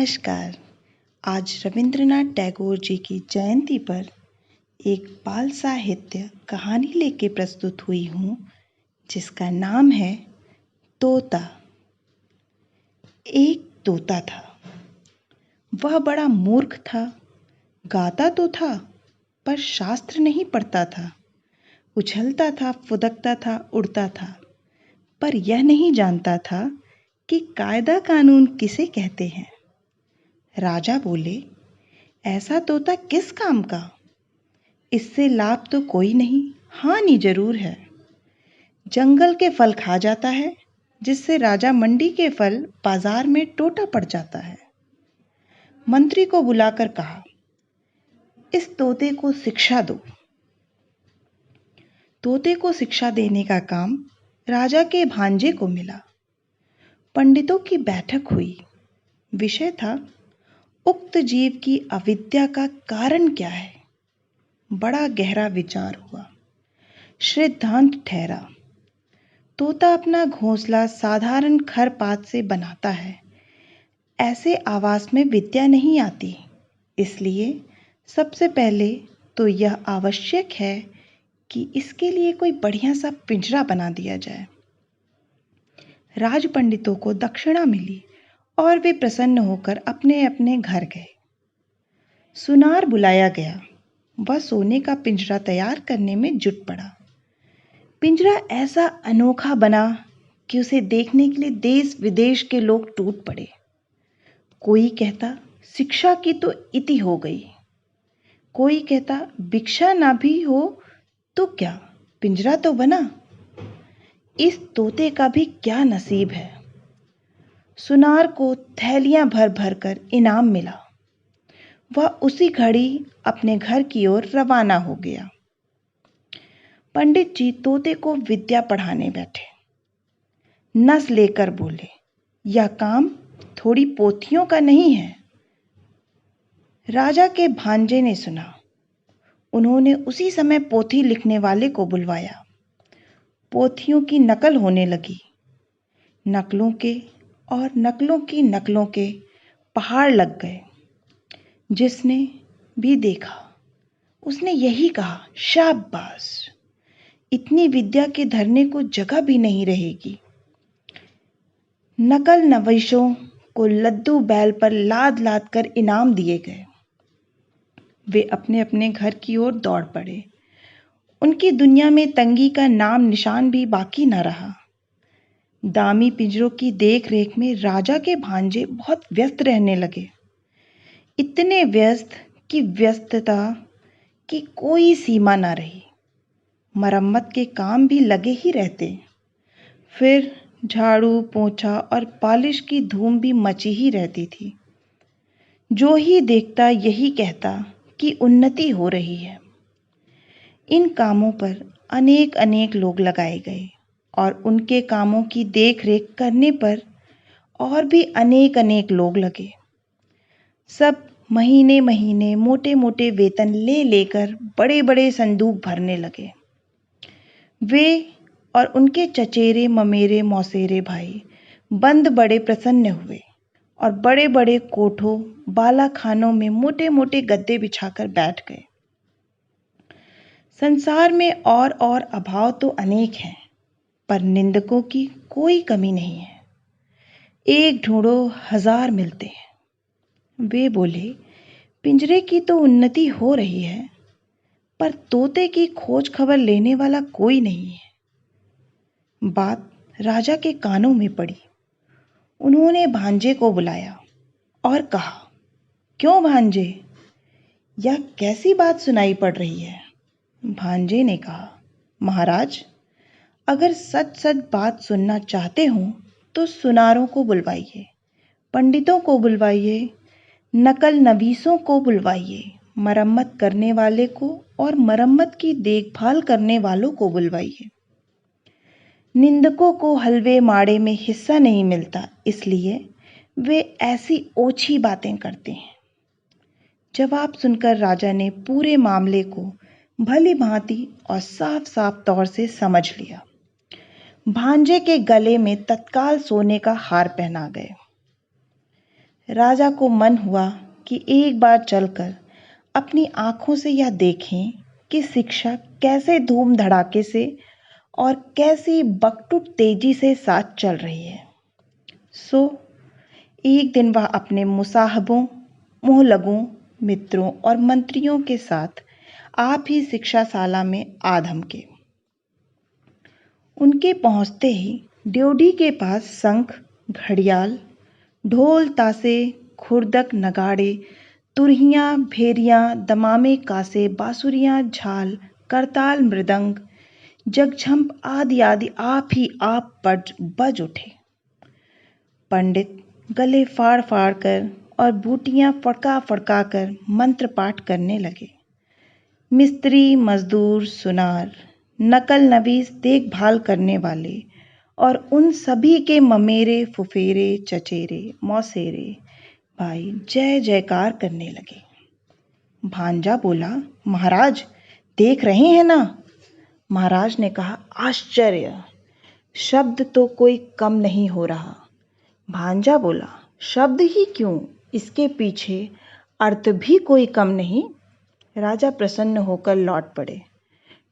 नमस्कार। आज रविंद्रनाथ टैगोर जी की जयंती पर एक बाल साहित्य कहानी लेके प्रस्तुत हुई हूँ जिसका नाम है तोता। एक तोता था। वह बड़ा मूर्ख था। गाता तो था पर शास्त्र नहीं पढ़ता था। उछलता था, फुदकता था, उड़ता था, पर यह नहीं जानता था कि कायदा कानून किसे कहते हैं। राजा बोले, ऐसा तोता किस काम का? इससे लाभ तो कोई नहीं, हानि जरूर है। जंगल के फल खा जाता है, जिससे राजा मंडी के फल बाजार में टोटा पड़ जाता है। मंत्री को बुलाकर कहा, इस तोते को शिक्षा दो। तोते को शिक्षा देने का काम राजा के भांजे को मिला। पंडितों की बैठक हुई। विषय था, उक्त जीव की अविद्या का कारण क्या है। बड़ा गहरा विचार हुआ। सिद्धांत ठहरा, तोता अपना घोंसला साधारण खरपात से बनाता है। ऐसे आवास में विद्या नहीं आती। इसलिए सबसे पहले तो यह आवश्यक है कि इसके लिए कोई बढ़िया सा पिंजरा बना दिया जाए। राज पंडितों को दक्षिणा मिली और वे प्रसन्न होकर अपने अपने घर गए। सुनार बुलाया गया। वह सोने का पिंजरा तैयार करने में जुट पड़ा। पिंजरा ऐसा अनोखा बना कि उसे देखने के लिए देश विदेश के लोग टूट पड़े। कोई कहता, शिक्षा की तो इति हो गई। कोई कहता, भिक्षा ना भी हो तो क्या, पिंजरा तो बना। इस तोते का भी क्या नसीब है। सुनार को थैलियां भर भर कर इनाम मिला। वह उसी घड़ी अपने घर की ओर रवाना हो गया। पंडित जी तोते को विद्या पढ़ाने बैठे। नस लेकर बोले, यह काम थोड़ी पोथियों का नहीं है। राजा के भांजे ने सुना। उन्होंने उसी समय पोथी लिखने वाले को बुलवाया। पोथियों की नकल होने लगी। नकलों के और नकलों की नकलों के पहाड़ लग गए। जिसने भी देखा उसने यही कहा, शाबाश, इतनी विद्या के धरने को जगह भी नहीं रहेगी। नकल नवैशों को लद्दू बैल पर लाद लाद कर इनाम दिए गए। वे अपने अपने घर की ओर दौड़ पड़े। उनकी दुनिया में तंगी का नाम निशान भी बाकी न रहा। दामी पिंजरों की देख रेख में राजा के भांजे बहुत व्यस्त रहने लगे। इतने व्यस्त कि व्यस्तता की कोई सीमा न रही। मरम्मत के काम भी लगे ही रहते। फिर झाड़ू, पोंछा और पॉलिश की धूम भी मची ही रहती थी। जो ही देखता यही कहता कि उन्नति हो रही है। इन कामों पर अनेक अनेक लोग लगाए गए और उनके कामों की देख रेख करने पर और भी अनेक अनेक लोग लगे। सब महीने महीने मोटे मोटे वेतन ले लेकर बड़े बड़े संदूक भरने लगे। वे और उनके चचेरे ममेरे मौसेरे भाई बंद बड़े प्रसन्न हुए और बड़े बड़े कोठों बाला खानों में मोटे मोटे गद्दे बिछाकर बैठ गए। संसार में और अभाव तो अनेक हैं, पर निंदकों की कोई कमी नहीं है। एक ढूंढो हजार मिलते हैं। वे बोले, पिंजरे की तो उन्नति हो रही है, पर तोते की खोज खबर लेने वाला कोई नहीं है। बात राजा के कानों में पड़ी। उन्होंने भांजे को बुलाया और कहा, क्यों भांजे, यह कैसी बात सुनाई पड़ रही है? भांजे ने कहा, महाराज, अगर सच सच बात सुनना चाहते हो तो सुनारों को बुलवाइए, पंडितों को बुलवाइए, नकल नवीसों को बुलवाइए, मरम्मत करने वाले को और मरम्मत की देखभाल करने वालों को बुलवाइए। निंदकों को हलवे माड़े में हिस्सा नहीं मिलता, इसलिए वे ऐसी ओछी बातें करते हैं। जवाब सुनकर राजा ने पूरे मामले को भली भांति और साफ साफ तौर से समझ लिया। भांजे के गले में तत्काल सोने का हार पहना गए। राजा को मन हुआ कि एक बार चलकर अपनी आंखों से यह देखें कि शिक्षा कैसे धूम धड़ाके से और कैसी बकटुक तेजी से साथ चल रही है। सो एक दिन वह अपने मुसाहबों, मोहलगों, मित्रों और मंत्रियों के साथ आप ही शिक्षाशाला में आ धमके। उनके पहुंचते ही ड्योढ़ी के पास शंख, घड़ियाल, ढोल, ताशे, खुर्दक, नगाड़े, तुरहियां, भेरियां, दमामे, कासे, बांसुरियां, झाल, करताल, मृदंग, जगझंप आदि आदि आप ही आप बज उठे। पंडित गले फाड़ फाड़ कर और बूटियां फड़का फड़का कर मंत्र पाठ करने लगे। मिस्त्री, मजदूर, सुनार, नकल नवीस, देखभाल करने वाले और उन सभी के ममेरे, फुफेरे, चचेरे, मौसेरे भाई जय जयकार करने लगे। भांजा बोला, महाराज देख रहे हैं ना? महाराज ने कहा, आश्चर्य, शब्द तो कोई कम नहीं हो रहा। भांजा बोला, शब्द ही क्यों, इसके पीछे अर्थ भी कोई कम नहीं। राजा प्रसन्न होकर लौट पड़े।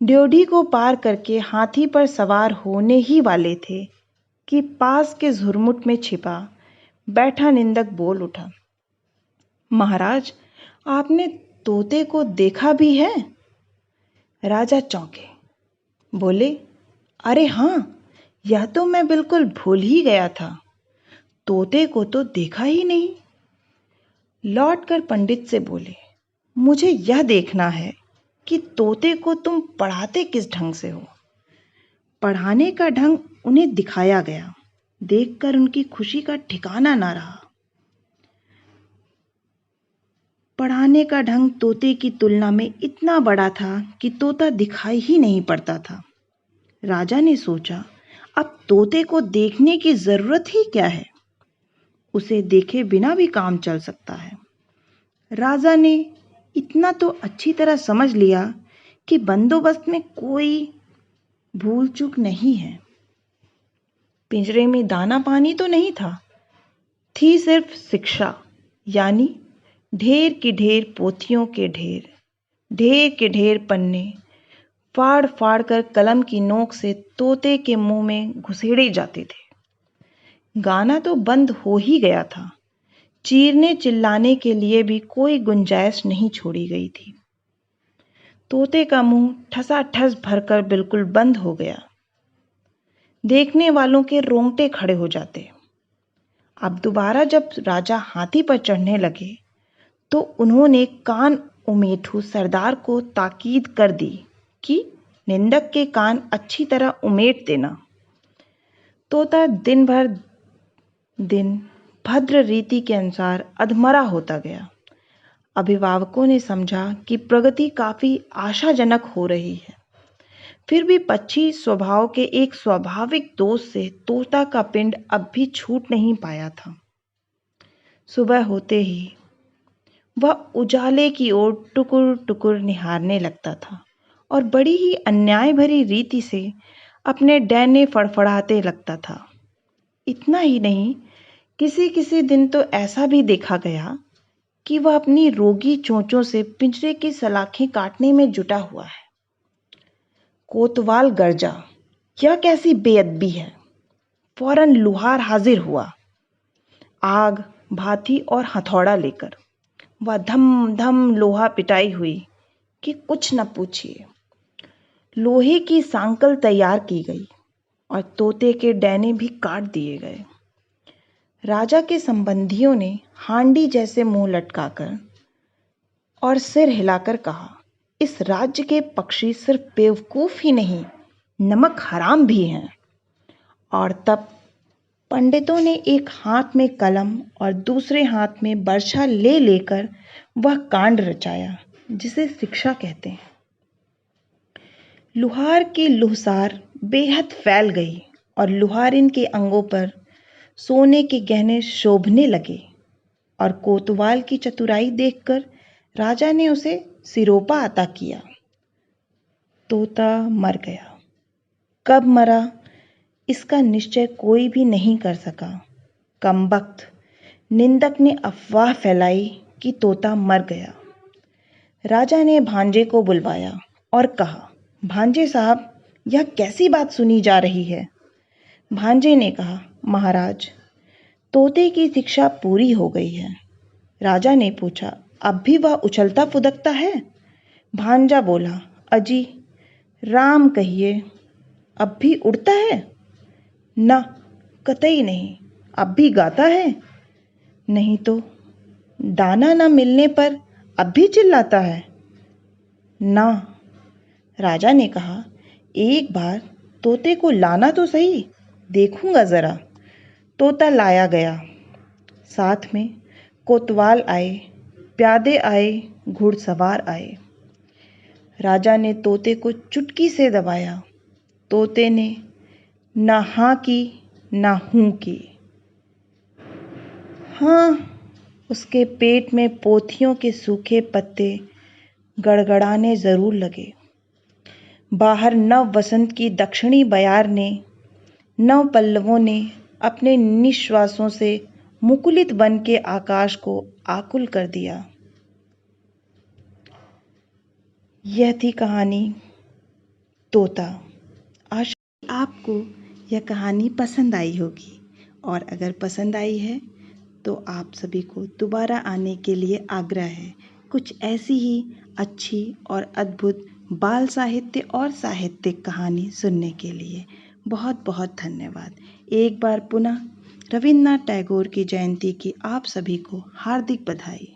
ड्योढ़ी को पार करके हाथी पर सवार होने ही वाले थे कि पास के झुरमुट में छिपा बैठा निंदक बोल उठा, महाराज आपने तोते को देखा भी है? राजा चौंके, बोले, अरे हाँ, यह तो मैं बिल्कुल भूल ही गया था, तोते को तो देखा ही नहीं। लौटकर पंडित से बोले, मुझे यह देखना है कि तोते को तुम पढ़ाते किस ढंग से हो। पढ़ाने का ढंग उन्हें दिखाया गया। देखकर उनकी खुशी का ठिकाना ना रहा। पढ़ाने का ढंग तोते की तुलना में इतना बड़ा था कि तोता दिखाई ही नहीं पड़ता था। राजा ने सोचा, अब तोते को देखने की जरूरत ही क्या है, उसे देखे बिना भी काम चल सकता है। राजा ने इतना तो अच्छी तरह समझ लिया कि बंदोबस्त में कोई भूल चूक नहीं है। पिंजरे में दाना पानी तो नहीं था, थी सिर्फ शिक्षा, यानी ढेर की ढेर पोथियों के ढेर, ढेर के ढेर पन्ने फाड़ फाड़ कर कलम की नोक से तोते के मुंह में घुसेड़े जाते थे। गाना तो बंद हो ही गया था, चीरने चिल्लाने के लिए भी कोई गुंजाइश नहीं छोड़ी गई थी। तोते का मुंह ठसाठस भरकर बिल्कुल बंद हो गया। देखने वालों के रोंगटे खड़े हो जाते। अब दोबारा जब राजा हाथी पर चढ़ने लगे तो उन्होंने कान उमेठू सरदार को ताकीद कर दी कि निंदक के कान अच्छी तरह उमेट देना। तोता दिन भद्र रीति के अनुसार अधमरा होता गया। अभिभावकों ने समझा कि प्रगति काफी आशाजनक हो रही है। फिर भी पक्षी स्वभाव के एक स्वाभाविक दोष से तोता का पिंड अब भी छूट नहीं पाया था। सुबह होते ही वह उजाले की ओर टुकुर टुकुर निहारने लगता था और बड़ी ही अन्याय भरी रीति से अपने डैने फड़फड़ाते लगता था। इतना ही नहीं, किसी किसी दिन तो ऐसा भी देखा गया कि वह अपनी रोगी चोंचों से पिंजरे की सलाखें काटने में जुटा हुआ है। कोतवाल गर्जा, यह कैसी बेअदबी है। फौरन लुहार हाजिर हुआ, आग, भाती और हथौड़ा लेकर। वह धम धम लोहा पिटाई हुई कि कुछ न पूछिए। लोहे की सांकल तैयार की गई और तोते के डैने भी काट दिए गए। राजा के संबंधियों ने हांडी जैसे मुंह लटकाकर और सिर हिलाकर कहा, इस राज्य के पक्षी सिर्फ बेवकूफ ही नहीं, नमक हराम भी हैं। और तब पंडितों ने एक हाथ में कलम और दूसरे हाथ में बर्छा ले लेकर वह कांड रचाया जिसे शिक्षा कहते हैं। लुहार की लुहसार बेहद फैल गई और लुहारिन के अंगों पर सोने के गहने शोभने लगे और कोतवाल की चतुराई देखकर राजा ने उसे सिरोपा अता किया। तोता मर गया। कब मरा इसका निश्चय कोई भी नहीं कर सका। कमबख्त, निंदक ने अफवाह फैलाई कि तोता मर गया। राजा ने भांजे को बुलवाया और कहा, भांजे साहब, यह कैसी बात सुनी जा रही है? भांजे ने कहा, महाराज, तोते की शिक्षा पूरी हो गई है। राजा ने पूछा, अब भी वह उछलता फुदकता है? भांजा बोला, अजी, राम कहिए, अब भी उड़ता है? न, कतई नहीं। अब भी गाता है? नहीं तो। दाना न मिलने पर अब भी चिल्लाता है? ना। राजा ने कहा, एक बार तोते को लाना तो सही, देखूंगा जरा। तोता लाया गया। साथ में कोतवाल आए, प्यादे आए, घुड़सवार आए। राजा ने तोते को चुटकी से दबाया। तोते ने ना हाँ की ना हूँ की। हाँ, उसके पेट में पोथियों के सूखे पत्ते गड़गड़ाने जरूर लगे। बाहर नव वसंत की दक्षिणी बयार ने, नव पल्लवों ने अपने निश्वासों से मुकुलित बन के आकाश को आकुल कर दिया। यह थी कहानी तोता। आशा आपको यह कहानी पसंद आई होगी, और अगर पसंद आई है तो आप सभी को दोबारा आने के लिए आग्रह है, कुछ ऐसी ही अच्छी और अद्भुत बाल साहित्य और साहित्यिक कहानी सुनने के लिए। बहुत बहुत धन्यवाद। एक बार पुनः रविन्द्रनाथ टैगोर की जयंती की आप सभी को हार्दिक बधाई।